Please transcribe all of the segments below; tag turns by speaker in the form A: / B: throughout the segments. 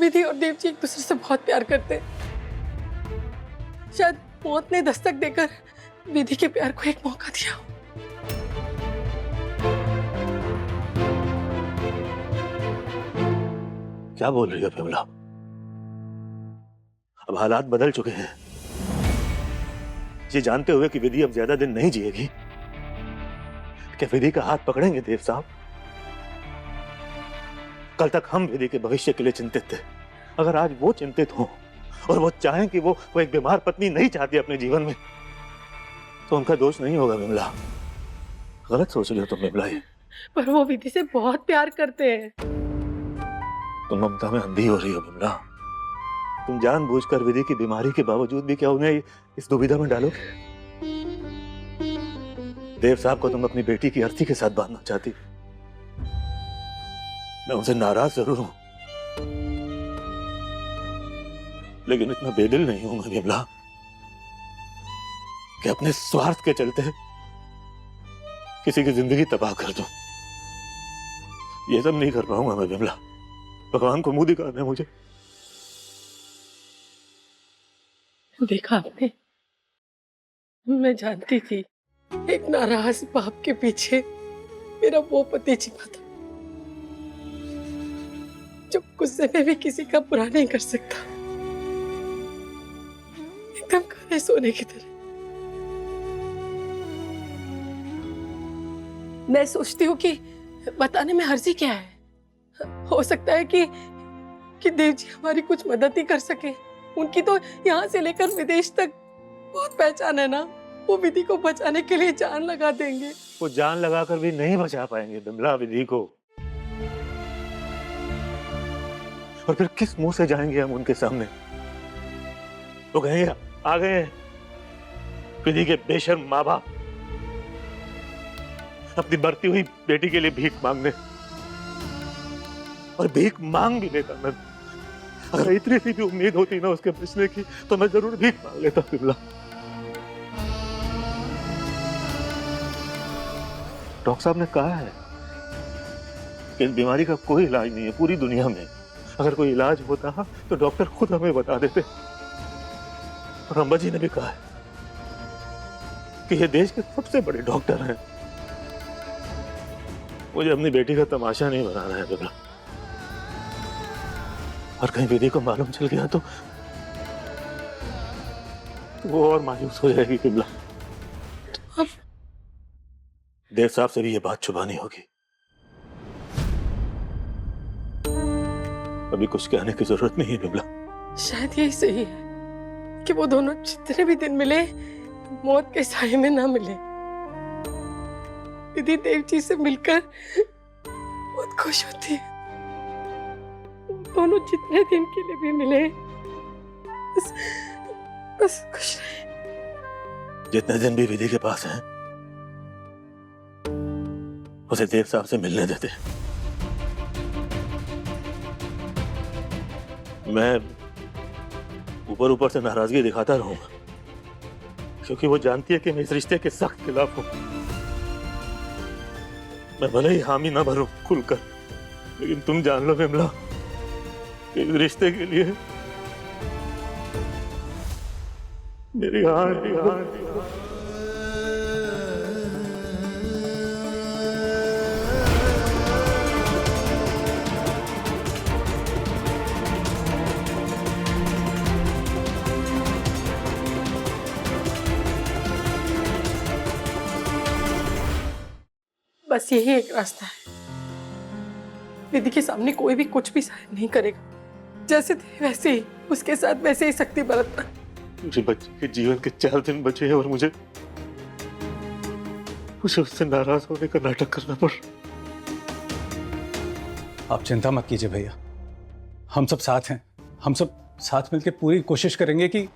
A: विधि और देव जी एक दूसरे से बहुत प्यार करते हैं। शायद मौत ने दस्तक देकर विधि के प्यार को एक मौका दिया।
B: क्या बोल रही हो विमला? अब हालात बदल चुके हैं। ये जानते हुए कि विधि अब ज्यादा दिन नहीं जिएगी, क्या विधि का हाथ पकड़ेंगे देव साहब? कल तक हम विधि के भविष्य के लिए चिंतित थे। अगर आज वो चिंतित हो और वो चाहें कि वो एक बीमार पत्नी नहीं चाहती अपने जीवन में, तो उनका दोष नहीं होगा विमला। गलत सोच रही हो तुम विमला। ये
A: पर वो विधि से बहुत प्यार करते हैं।
B: तुम ममता में अंधी हो रही हो विमला। तुम जानबूझकर विधि की बीमारी के बावजूद भी क्या उन्हें इस दुविधा में डालोगे? देव साहब को तुम अपनी बेटी की अर्थी के साथ बांधना चाहती। मैं उनसे नाराज जरूर हूं, लेकिन इतना बेदिल नहीं हूं मैं विमला कि अपने स्वार्थ के चलते किसी की जिंदगी तबाह कर दूं। ये सब नहीं कर पाऊंगा मैं विमला। भगवान को मुंह दिखाना है मुझे।
A: देखा आपने, मैं जानती थी एक नाराज बाप के पीछे मेरा वो पति छिपा था जो गुस्से में भी किसी का बुरा नहीं कर सकता, एकदम काले सोने की तरह। मैं सोचती हूँ कि बताने में हर्जी क्या है। हो सकता है कि देव जी हमारी कुछ मदद ही कर सके। उनकी तो यहाँ से लेकर विदेश तक बहुत पहचान है ना। वो विधि को बचाने के लिए जान लगा देंगे।
B: वो जान लगाकर भी नहीं बचा पाएंगे विमला विधि को। और फिर किस मुंह से जाएंगे हम उनके सामने? वो कहेंगे आ गए विधि के बेशर्म माँ बाप अपनी मरती हुई बेटी के लिए भीख मांगने। और भीख मांग भी लेता मैं। अगर इतनी सी भी उम्मीद होती ना उसके बचने की, तो मैं जरूर भीख मांग लेता विमला। डॉक्टर साहब ने कहा है कि इस बीमारी का कोई इलाज नहीं है पूरी दुनिया में। अगर कोई इलाज होता तो डॉक्टर खुद हमें बता देते। और अम्बा जी ने भी कहा है कि ये देश के सबसे बड़े डॉक्टर हैं। मुझे अपनी बेटी का तमाशा नहीं बनाना है विमला। और कहीं विधि को मालूम चल गया तो वो और मायूस हो जाएगी विमला। देव साहब से भी ये बात छुपानी होगी। अभी कुछ कहने की जरूरत नहीं है विमला।
A: शायद यही सही है कि वो दोनों जितने भी दिन मिले मौत के साए में ना मिले। विधि देव जी से मिलकर बहुत खुश होती है। दोनों जितने दिन के लिए भी मिले बस खुश रहे।
B: जितने दिन भी विधि के पास हैं उसे देव साहब से मिलने देते। मैं ऊपर ऊपर से नाराजगी दिखाता रहूंगा क्योंकि वो जानती है कि मैं इस रिश्ते के सख्त खिलाफ हूं। मैं भले ही हामी ना भरूं खुलकर, लेकिन तुम जान लो विमला कि इस रिश्ते के लिए मेरी हार
A: बस यही एक रास्ता है। विधि के सामने कोई भी कुछ भी शायद नहीं करेगा। जैसे थे वैसे ही उसके साथ वैसे ही सख्ती बरतना।
B: मुझे बच्चे के जीवन के 4 दिन बचे हैं और मुझे उससे नाराज होने का नाटक करना पड़।
C: आप चिंता मत कीजिए भैया, हम सब साथ हैं। हम सब साथ मिलकर पूरी कोशिश करेंगे कि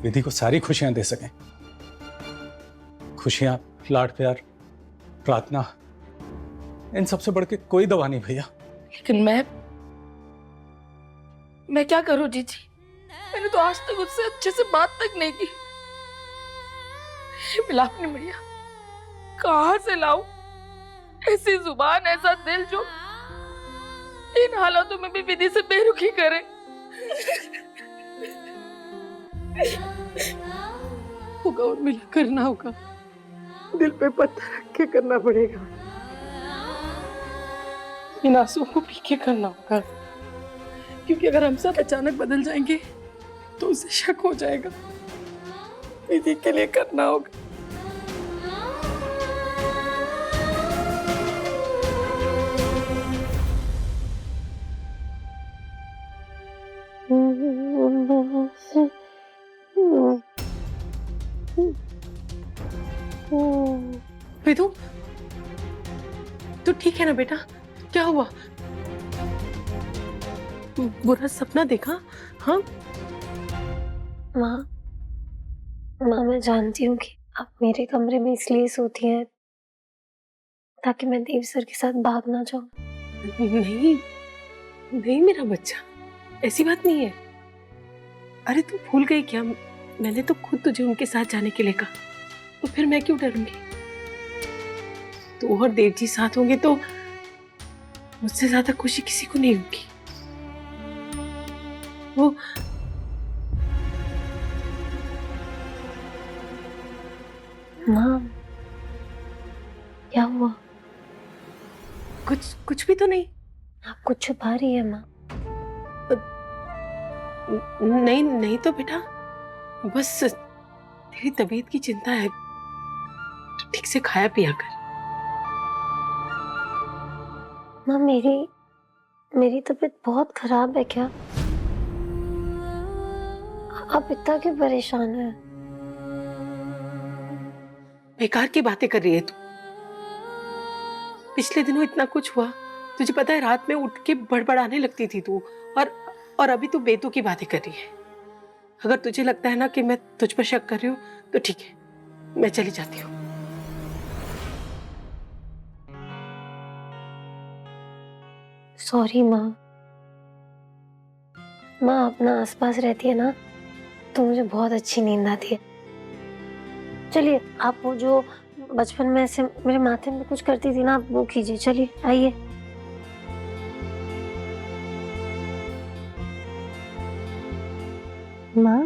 C: विधि को सारी खुशियां दे सकें। खुशियां, लाड प्यार, प्रार्थना, इन सबसे बढ़ के कोई दवा नहीं भैया।
A: लेकिन मैं क्या करूं जीजी? मैंने तो आज तक उससे अच्छे से बात तक नहीं की। मिलाप नहीं भैया, कहां से लाऊं ऐसी जुबान, ऐसा दिल
D: इन हालातों में भी विधि से बेरुखी करे।
A: होगा और मिला करना होगा, दिल पे पत्थर रख के करना पड़ेगा, इन आंसुओं को पी के करना होगा, क्योंकि अगर हम सब अचानक बदल जाएंगे तो उसे शक हो जाएगा। विधि के लिए करना होगा। विधु, तू ठीक है ना बेटा? क्या हुआ? बुरा सपना देखा? हाँ
E: माँ, मैं जानती हूँ कि आप मेरे कमरे में इसलिए सोती हैं ताकि मैं देव सर के साथ भाग ना जाऊं।
A: नहीं नहीं मेरा बच्चा, ऐसी बात नहीं है। अरे तू भूल गई क्या? मैंने तो खुद तुझे उनके साथ जाने के लिए कहा, तो फिर मैं क्यों डरूंगी? तू और देव जी साथ होंगे तो मुझसे ज्यादा खुशी किसी को नहीं होगी। वो
E: माँ, क्या हुआ?
A: कुछ भी तो नहीं।
E: आप कुछ छुपा रही है माँ?
A: नहीं नहीं तो बेटा, बस तेरी तबीयत की चिंता है। तो ठीक से खाया पिया कर।
E: माँ, मेरी तबीयत बहुत खराब है क्या? आप इतना क्यों परेशान हैं?
A: बेकार की बातें कर रही है तू। पिछले दिनों इतना कुछ हुआ, तुझे पता है, रात में उठ के बड़बड़ाने लगती थी तू, और अभी तू बेतु की बातें कर रही है। अगर तुझे लगता है ना कि मैं तुझ पर शक कर रही हूँ तो ठीक है, मैं चली जाती हूँ।
E: सॉरी माँ। माँ अपना आसपास रहती है ना तो मुझे बहुत अच्छी नींद आती है। चलिए, आप वो जो बचपन में ऐसे मेरे माथे में कुछ करती थी ना, आप वो कीजिए। चलिए आइए। माँ,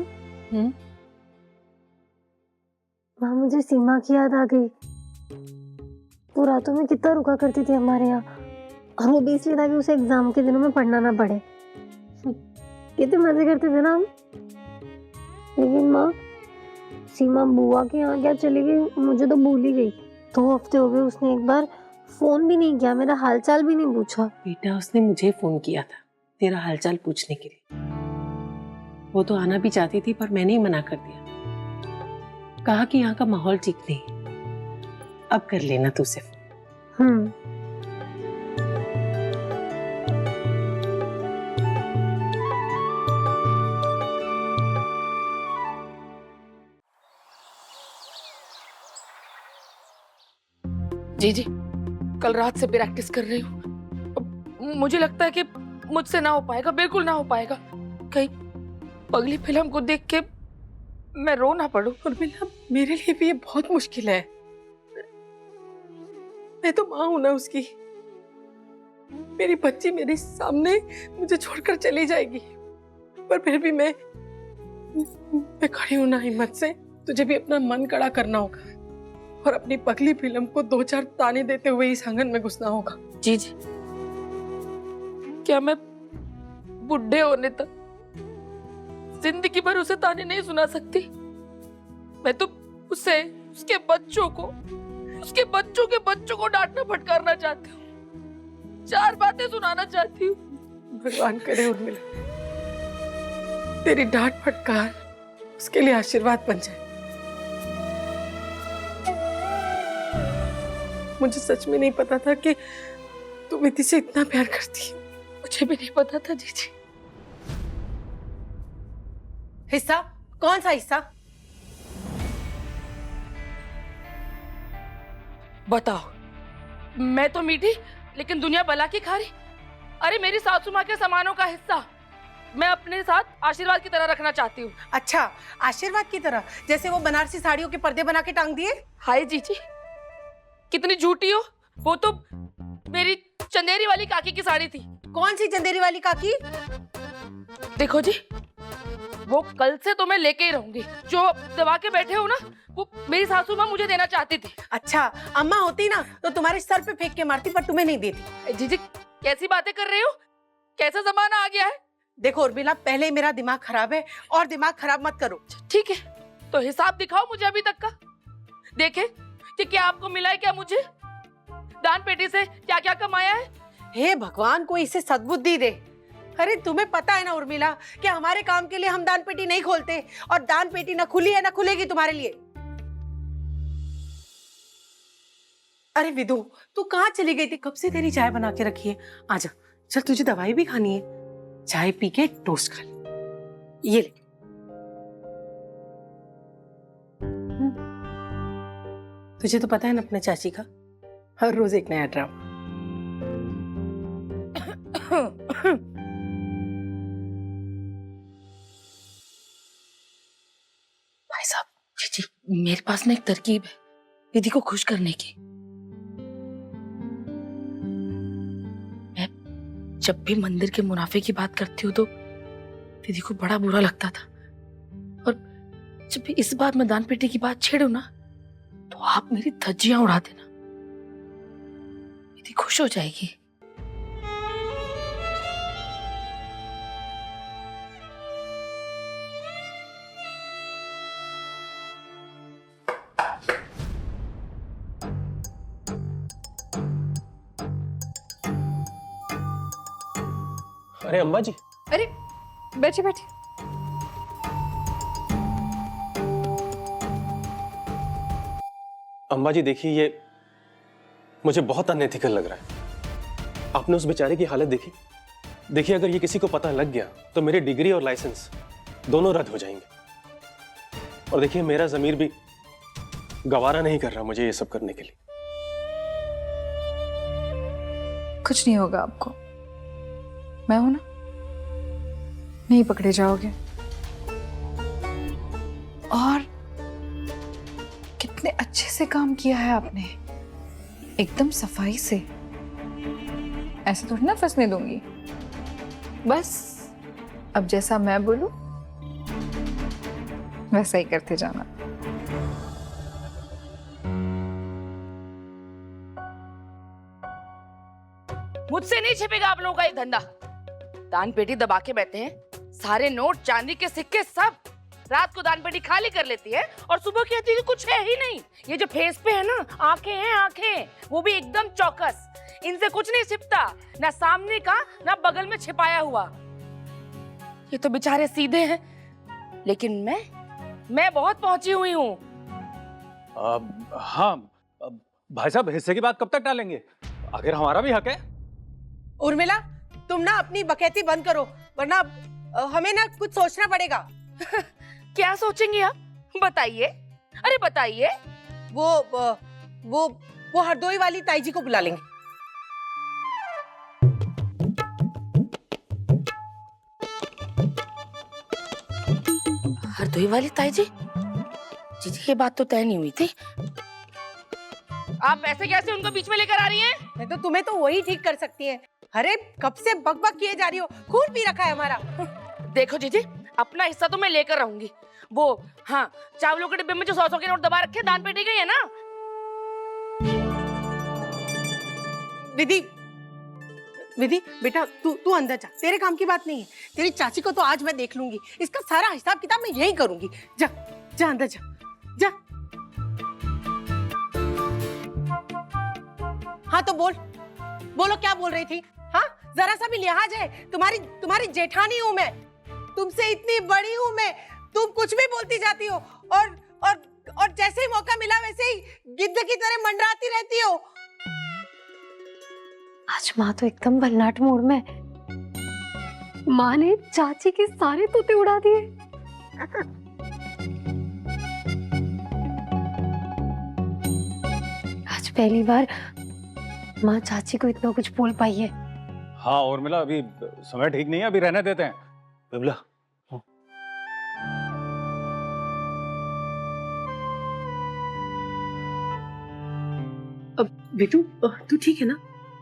E: माँ मुझे सीमा की याद आ गई। वो रातों में कितना रुका करती थी हमारे यहाँ, और वो भी इसलिए था कि उसे एग्जाम के दिनों में पढ़ना ना पड़े। कितने मजे करते थे ना हम। लेकिन माँ, सीमा बुआ के यहाँ क्या चली गई, मुझे तो भूल ही गई। 2 हफ्ते हो गए, उसने एक बार फोन भी नहीं किया, मेरा हालचाल भी नहीं पूछा।
A: बेटा, उसने मुझे फोन किया था तेरा हालचाल पूछने के लिए। वो तो आना भी चाहती थी पर मैंने ही मना कर दिया। कहा कि यहाँ का माहौल ठीक नहीं। अब कर लेना तू सिर्फ।
D: जी जी, कल रात से प्रैक्टिस कर रही हूँ। मुझे लगता है कि मुझसे ना हो पाएगा, बिल्कुल ना हो पाएगा। कहीं अगली फिल्म को देख के मैं रो ना पड़ूं।
A: उर्मिला, मेरे लिए भी ये बहुत मुश्किल है। मैं तो माँ हूं ना उसकी। मेरी बच्ची मेरे सामने मुझे छोड़कर चली जाएगी, पर फिर भी मैं खड़ी हूं ना हिम्मत से। तुझे भी अपना मन कड़ा करना होगा और अपनी पगली फिल्म को 2-4 ताने देते हुए इस आंगन में घुसना होगा।
D: जी जी, क्या मैं बुढ़े होने तक जिंदगी भर उसे ताने नहीं सुना सकती? मैं तो उसे, उसके बच्चों के बच्चों को डांटना फटकारना चाहती हूँ, 4 बातें सुनाना चाहती हूँ।
A: भगवान करे उर्मिला, तेरी डांट फटकार उसके लिए आशीर्वाद बन जाए। मुझे सच में नहीं पता था कि तू विधि से इतना प्यार करती है।
D: मुझे भी नहीं पता था जीजी।
A: हिस्सा? कौन सा हिस्सा?
D: बताओ। मैं तो मीठी लेकिन दुनिया भला की खा रही। अरे मेरी सासू माँ के सामानों का हिस्सा मैं अपने साथ आशीर्वाद की तरह रखना चाहती हूँ।
F: अच्छा, आशीर्वाद की तरह? जैसे वो बनारसी साड़ियों के पर्दे बना के टांग दिए?
D: हाय जीजी, कितनी झूठी हो। वो तो मेरी चंदेरी वाली काकी की साड़ी थी,
F: कौन सी चंदेरी वाली काकी?
D: देखो जी, वो कल से तो मैं लेके ही रहूंगी। जो दबा के बैठे हो ना, वो मेरी सासू माँ मुझे देना चाहती थी।
F: अच्छा, अम्मा होती ना तो तुम्हारे सर पे फेंक के मारती, पर तुम्हें नहीं देती।
D: जीजी कैसी बातें कर रही हो? कैसा जमाना आ गया है?
F: देखो उर्मिला, पहले ही मेरा दिमाग खराब है और दिमाग खराब मत करो।
D: ठीक है, तो हिसाब दिखाओ मुझे अभी तक का। देखे कि क्या आपको मिला है, क्या मुझे दान पेटी से क्या क्या कमाया है।
F: हे भगवान, कोई इसे सद्बुद्धि दे। अरे तुम्हें पता है ना उर्मिला कि हमारे काम के लिए हम दान पेटी नहीं खोलते, और दान पेटी ना खुली है ना खुलेगी तुम्हारे लिए। अरे विदु, तू कहाँ चली गई थी? कब से तेरी चाय बना के रखी है। आजा, चल तुझे दवाई भी खानी है। चाय पी के टोस्ट खा ले। ये ले। तुझे तो पता है ना अपने चाची का हर रोज एक नया ड्रामा।
D: भाई साहब, जी मेरे पास ना एक तरकीब है दीदी को खुश करने की। मैं जब भी मंदिर के मुनाफे की बात करती हूँ तो दीदी को बड़ा बुरा लगता था, और जब भी इस बार मैं दान पेटी की बात छेड़ू ना तो आप मेरी धज्जियां उड़ा देना, दीदी खुश हो जाएगी।
G: अरे अम्मा जी।
H: अरे बैठे बैठे।
G: अम्मा जी देखिए, ये मुझे बहुत अनएथिकल लग रहा है। आपने उस बेचारे की हालत देखी? देखिए, अगर ये किसी को पता लग गया तो मेरी डिग्री और लाइसेंस दोनों रद्द हो जाएंगे। और देखिए, मेरा ज़मीर भी गवारा नहीं कर रहा मुझे ये सब करने के लिए।
H: कुछ नहीं होगा आपको, मैं हूं ना, नहीं पकड़े जाओगे। और कितने अच्छे से काम किया है आपने, एकदम सफाई से। ऐसे थोड़ी ना फंसने दूंगी। बस अब जैसा मैं बोलूं वैसा ही करते जाना।
D: मुझसे नहीं छिपेगा आप लोगों का एक धंधा। दान पेटी दबा के बैठे हैं, सारे नोट चांदी के सिक्के सब। रात को दान पेटी खाली कर लेती है और सुबह कहती है कि कुछ है ही नहीं। ये जो फेस पे है ना, आंखें हैं आंखें, वो भी एकदम चौकस। इनसे कुछ नहीं छिपता, ना सामने का ना बगल में छिपाया हुआ। ये तो बेचारे सीधे हैं, लेकिन मैं बहुत पहुंची हुई हूँ।
C: हाँ भाई साहब, हिस्से की बात कब तक टालेंगे? आखिर हमारा भी हक है।
F: उर्मिला, तुम ना अपनी बकैती बंद करो, वरना हमें ना कुछ सोचना पड़ेगा।
D: क्या सोचेंगे आप, बताइए। अरे बताइए।
F: वो हरदोई वाली ताई जी को बुला लेंगे।
D: हरदोई वाली ताई जी? जी ये बात तो तय नहीं हुई थी। आप ऐसे कैसे उनको बीच में लेकर आ रही हैं?
F: नहीं तो तुम्हें तो वही ठीक कर सकती हैं। अरे कब से बकबक किए जा रही हो, खून पी रखा है हमारा।
D: देखो जीजी, अपना हिस्सा तो मैं लेकर रहूंगी। वो हाँ, चावलों के डिब्बे में जो 100 के नोट दबा रखे दान पेटी गई है ना।
F: विधि, विधि बेटा, तू अंदर जा, तेरे काम की बात नहीं है। तेरी चाची को तो आज मैं देख लूंगी, इसका सारा हिसाब किताब मैं यही करूंगी। जा जा अंदर जा जा। हाँ तो बोलो क्या बोल रही थी? हाँ, जरा सा भी लिहाज है? तुम्हारी जेठानी हूं मैं, तुमसे इतनी बड़ी हूं मैं, तुम कुछ भी बोलती जाती हो, और जैसे ही मौका मिला वैसे ही गिद्ध की तरह मंडराती रहती हो।
E: आज माँ तो एकदम भल्लाट मूड में। माँ ने चाची के सारे तोते उड़ा दिए। आज पहली बार माँ चाची को इतना कुछ बोल पाई है।
C: हाँ उर्मिला, अभी समय ठीक नहीं है, अभी रहने देते हैं।
B: विमला,
F: अब बेटू, तू ठीक है ना?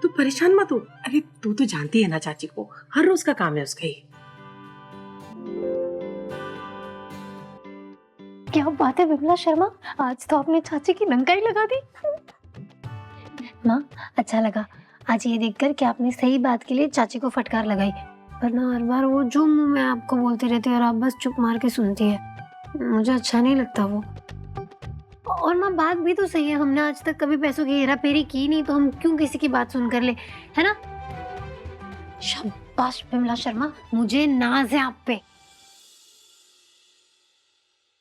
F: तू परेशान मत हो। अरे तू तो जानती है ना चाची को, हर रोज का काम है उसका ये।
E: क्या बात है विमला शर्मा, आज तो आपने चाची की लंकाई लगा दी। माँ अच्छा लगा आज ये देखकर कि आपने सही बात के लिए चाची को फटकार लगाई, वरना हर बार वो जो मुंह में आपको बोलती रहती है और आप बस चुप मार के सुनती है, मुझे अच्छा नहीं लगता वो। और माँ बात भी तो सही है, हमने आज तक कभी पैसों की हेरा फेरी की नहीं, तो हम क्यों किसी की बात सुन कर ले, है ना। शाबाश विमला शर्मा, मुझे नाज है आप पे।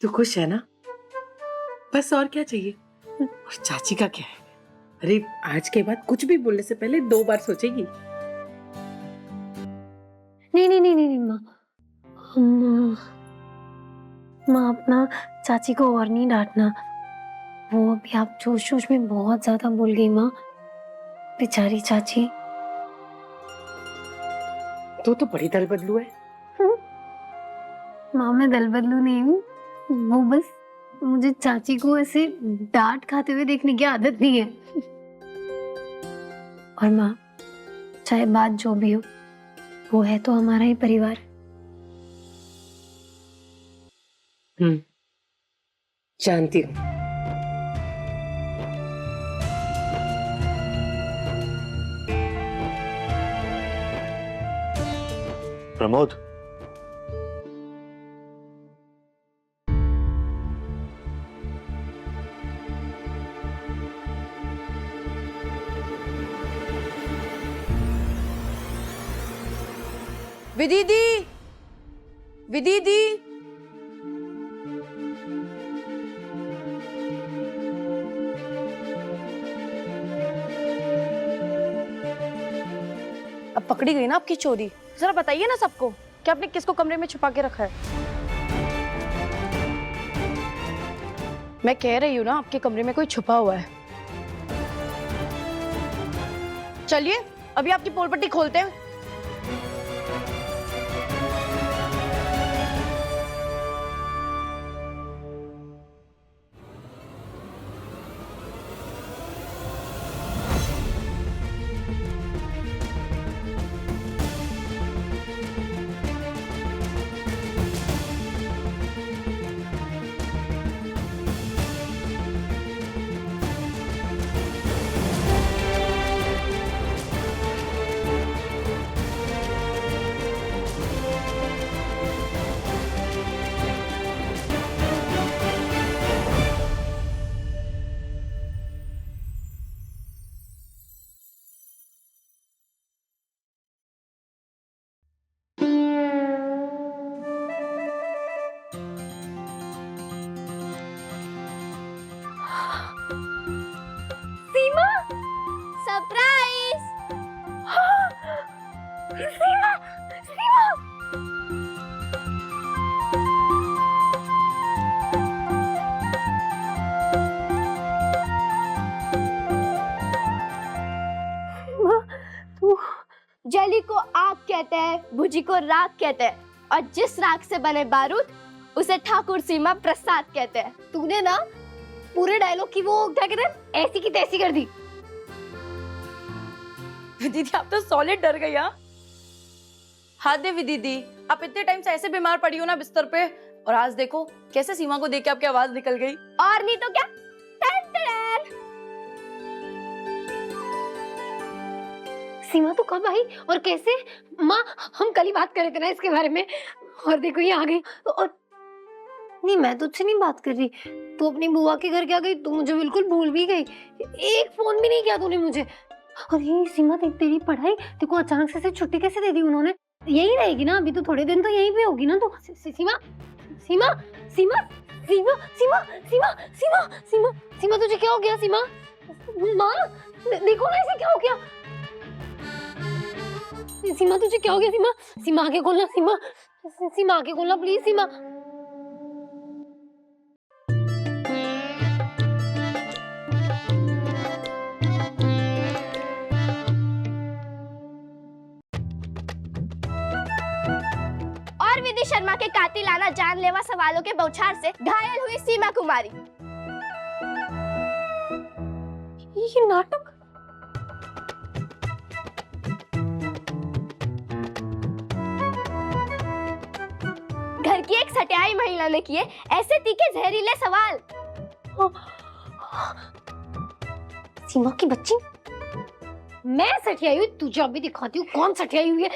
F: तू खुश है ना, बस और क्या चाहिए। और चाची का क्या है, अरे आज के बाद कुछ भी बोलने से पहले 2 बार सोचेगी।
E: नहीं नहीं नहीं नहीं माँ, माँ अपना चाची को और नहीं डांटना, वो अभी आप जोश जोश में बहुत ज्यादा बोल गई माँ, बेचारी चाची।
F: तू तो बड़ी दल बदलू है।
E: माँ मैं दल बदलू नहीं हूँ, वो बस मुझे चाची को ऐसे डांट खाते हुए देखने की आदत नहीं है। और माँ चाहे बात जो भी हो, वो है तो हमारा ही परिवार।
F: जानती हूँ।
B: प्रमोद,
F: विदीदी, विदीदी,
I: अब पकड़ी गई ना आपकी चोरी, जरा बताइए ना सबको कि आपने किसको कमरे में छुपा के रखा है। मैं कह रही हूँ ना आपके कमरे में कोई छुपा हुआ है। चलिए अभी आपकी पोल पट्टी खोलते हैं।
E: सीमा, सरप्राइज। सीमा, सीमा।
J: जली को आग कहते हैं, भुजी को राख कहते हैं, और जिस राख से बने बारूद उसे ठाकुर सीमा प्रसाद कहते हैं।
E: तूने ना पूरे डायलॉग की वो क्या कहते हैं ऐसी की तैसी कर दी।
I: दीदी आप तो सॉलिड डर गई। हाँ देवी दीदी, आप इतने टाइम से ऐसे बीमार पड़ी हो ना बिस्तर पे, और आज देखो कैसे सीमा को देख के आपकी आवाज निकल गई।
J: और नहीं तो क्या। Ton ton.
E: सीमा तो कब आई और कैसे? माँ हम कल ही बात कर रहे थे ना इसके बारे में, और देखो ये आ गई। और नहीं मैं तुझसे नहीं बात कर रही, तू अपनी बुआ के घर क्या गई, तू मुझे बिल्कुल भूल भी गई, एक फोन भी नहीं किया तूने मुझे। और ये सीमा तेरी पढ़ाई देखो अचानक से छुट्टी कैसे दे दी उन्होंने? यही रहेगी ना अभी तो, थोड़े दिन तो यहीं पे होगी ना। तो सीमा सीमा सीमा सीमा सीमा सीमा सीमा सीमा सीमा तुझे क्या हो गया? सीमा माँ देखो ना इसे क्या हो गया? सीमा तुझे क्या हो गया? सीमा सीमा आगे खोलना, सीमा सीमा आगे खोलना प्लीज। सीमा
J: और विधि शर्मा के कातिलाना जानलेवा सवालों के बौछार से घायल हुई सीमा कुमारी।
E: ये नाटक
J: कि एक सटियाई महिला ने किए ऐसे तीखे जहरीले सवाल। सीमा की बच्ची, मैं सटियाई हुई तुझे अभी दिखाती हूँ कौन सटियाई हुई है।